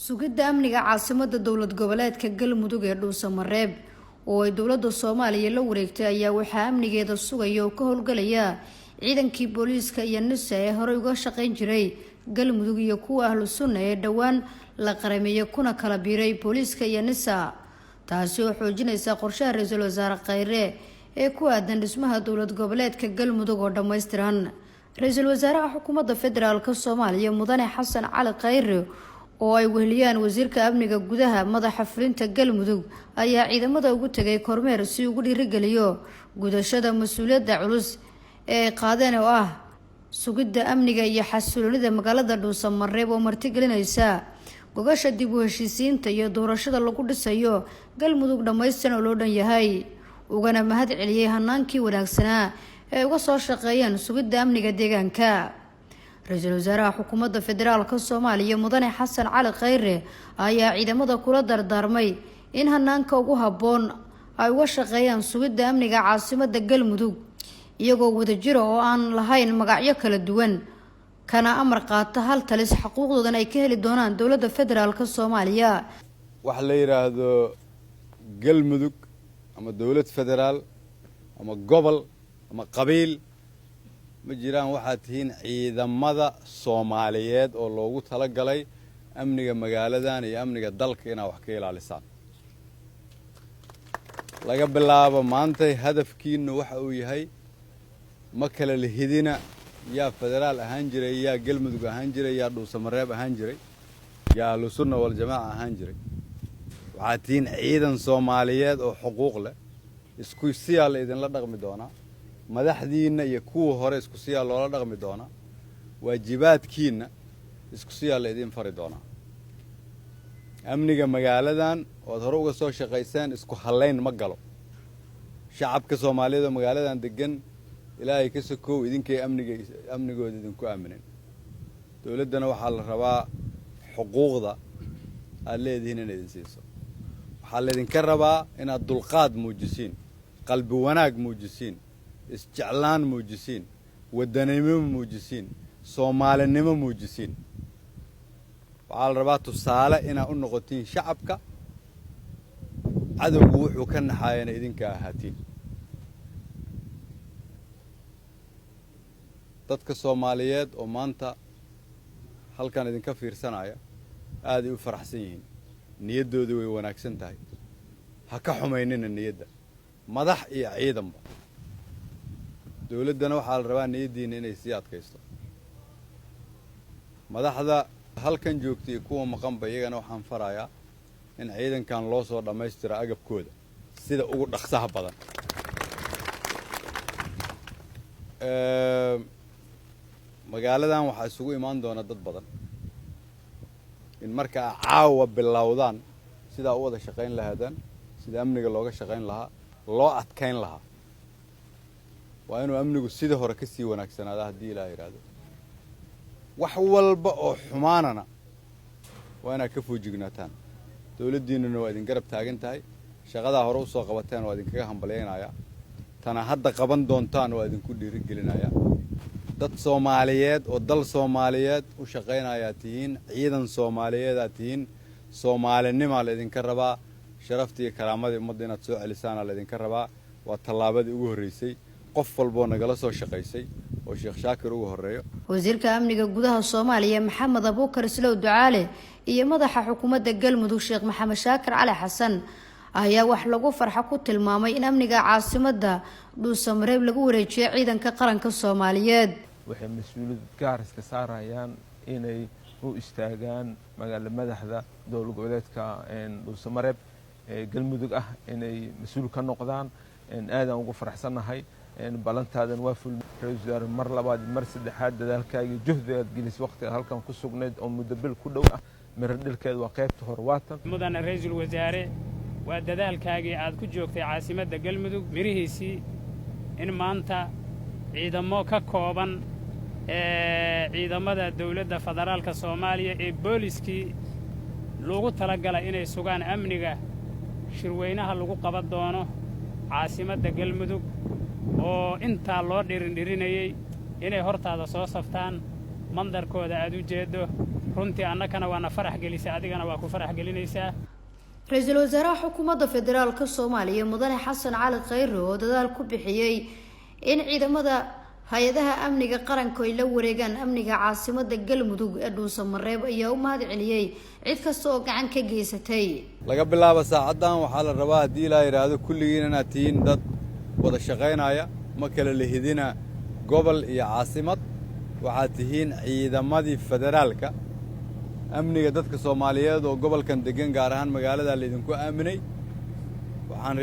sugidda amniga caasimadda dowlad goboleedka Galmudug ee Dhuusamareeb oo ay dowladda Soomaaliya la wareegtay ayaa waxaa amnigeeda sugaya oo ka howlgalaya ciidankii booliiska iyo NISA ee hore uga shaqeyn jiray Galmudug iyo kuwa ahlu sunna ee dhawaan la qarameeyay kuna kala biiray booliiska iyo NISA taasi oo xoojinaysa qorshaha ra'iisul wasaare Khayre ee ku aadan dhismaha dowlad goboleedka Galmudug oo dhameystiran. ra'iisul wasaaraha xukuumadda federaalka Soomaaliya Mudane Xasan Cali Khayre oo ay weheliyaan wasiirka amniga gudaha madaxa fulinta Galmudug ayaa ciidamada ugu tagay kormeer si ugu dhiirigeliyo gudashada mas'uuliyadda culus ee qaadeen oo ah sugidda amniga iyo xasiloonida magaalada Dhuusamareeb oo martigelinaysa gogasha dib u heshiisiinta iyo doorashada lagu dhisayo Galmudug dhameystiran oo loo dhan yahay ugana mahad celiyay hanaankii wanaagsanaa ee uga soo shaqeeyeen sugidda amniga deegaanka. ra'iisul wasaaraha xukuumadda federaalka Soomaaliya Mudane Xasan Cali Khayre ayaa ciidamada kula dardaarmay in hanaanka ugu habboon ay uga shaqeeyaan sugidda amniga caasimadda Galmudug iyagoo wadajir oo aan lahayn magacyo kala duwan kana amar qaata hal talis xuquuqdoodan ay ka heli doonaan dowladda federaalka Soomaaliya. wax la yiraahdo Galmudug ama dowlad federaal ama gobol ama qabiil ma jiraan waxaad tihiin ciidamada Soomaaliyeed oo loogu tala galay amniga magaaladan iyo amniga dalka inay wax ka ilaalisaan. laga bilaabo maanta hadafkiinu waxa uu yahay ma kala lihidina yaa federaal ahaan jiray yaa Galmudug ahaan jiray yaa Dhuusamareeb ahaan jiray yaa ahlu sunna wal jamaa ahaan jiray. waxaad tihiin ciidan Soomaaliyeed oo xuquuq leh isku siyaal idin la dhaqmi doona madaxdiina iyo kuwa hore isku siyaal loola dhaqmi doona waajibaadkiina isku siyaal idin fari doona. amniga magaaladan oo hore uga soo shaqeyseen isku haleyn ma galo. shacabka Soomaaliyeed magaaladan degan ilaahay ka sokow idinkay amnigooda idinku aamineen. dawladana waxa la rabaa xuquuqda aad leedihiin in idin siiso. waxa la idinka rabaa inaad dulqaad muujisiin, qalbi wanaag muujisiin, isjeclaan muujisiin, wadanimo muujisiin, Soomaalinimo muujisiin. waxaa la rabaa tusaale inaad u noqotiin shacabka cadowgu wuxuu ka naxayana idinka ahaatiin. dadka Soomaaliyeed oo maanta halkan idinka fiirsanaya aad ay u faraxsan yihiin, niyadoodu way wanaagsan tahay. ha ka xumaynina niyadda madax iyo ciidanba. dawladana waxaa la rabaa niyadiina inay sii adkaysto. madaxda halkan joogtay kuwa maqanba iyagana waxaan farayaa in ciidankan loo soo dhameystiro agabkooda sida ugu dhaqsaha badan. magaaladan waxaa isugu imaan doona dad badan. in marka caawa bilowdaan sida u wada shaqeyn lahaadaan, sida amniga looga shaqeyn lahaa, loo adkeyn lahaa. waa inuu amnigu sida hore ka sii wanaagsanaado haddii Ilaahay yiraahdo. wax walba oo xumaanana waa inaad ka foojignaataan. dawladdiinuna waa idin garab taagan tahay. shaqada hore u soo qabateen waa idinkaga hambalyeynaya. tana hadda qaban doontaan waa idinku dhiirigelinaya. dad Soomaaliyeed oo dal Soomaaliyeed u shaqeynaya tihiin, ciidan Soomaaliyeed aad tihiin. Soomaalinimo la idinka rabaa, sharafta iyo karaamada ummadda inaad soo celisaan la idinka rabaa. waa tallaabadii ugu horeysay qof walba nagala soo shaqeysay oo Sheekh Shaakir ugu horeeyo. wasiirka amniga gudaha Soomaaliya Maxamed Abuukar Islow Ducaale iyo madaxa xukuumadda Galmudug Sheekh Maxamed Shaakir Cali Xasan ayaa wax lagu farxo ku tilmaamay in amniga caasimadda Dhuusamareeb lagu wareejiyo ciidanka qaranka Soomaaliyeed. waxay mas'uuliyad gaar iska saarayaan inay u istaagaan magaalada madaxda dowlad goboleedka Dhuusamareeb ee Galmudug ah inay mas'uul ka noqdaan. aadan ugu faraxsanahay balantaadan waa ful ra'iisul wasaare mar labaad mar saddexaad dadaalkaaga juhdigaad gelis waqtiga halkan ku sugnayd oo muddo bil ku dhow ah miradhilkeed waa qaybta hor waatan. mudane ra'iisul wasaare waa dadaalkaagii aad ku joogtay caasimadda Galmudug mirihiisii in maanta ciidamo ka kooban ciidamada dawladda federaalka Soomaaliya ee booliskii loogu talagalay inay sugaan amniga shirweynaha lagu qaban doono caasimadda Galmudug oo inta loo dhirinayay inay hortaada soo saftaan mandarkooda aad u jeedo runtii annakana waana farax gelisay, adigana waa ku farax gelinaysaa. ra-iisul wasaaraha xukuumadda federaalka Soomaaliya mudane Xasan Cali Khayre oo dadaal ku bixiyay in ciidamada hay'adaha amniga qaranka ay la wareegaan amniga caasimadda Galmudug ee Dhuusamareeb ayaa u mahad celiyay cid kasta oo gacan ka geysatay. laga bilaabo saacadan waxaa la rabaa haddii la yiraahdo kulligiin inaad tihiin dad wada shaqaynaya, ma kala lehidina gobol iyo caasimad, waxaad tihiin ciidamadii federaalka amniga dadka Soomaaliyeed oo gobolkan degan gaar ahaan magaalada la idinku aaminay. waxaan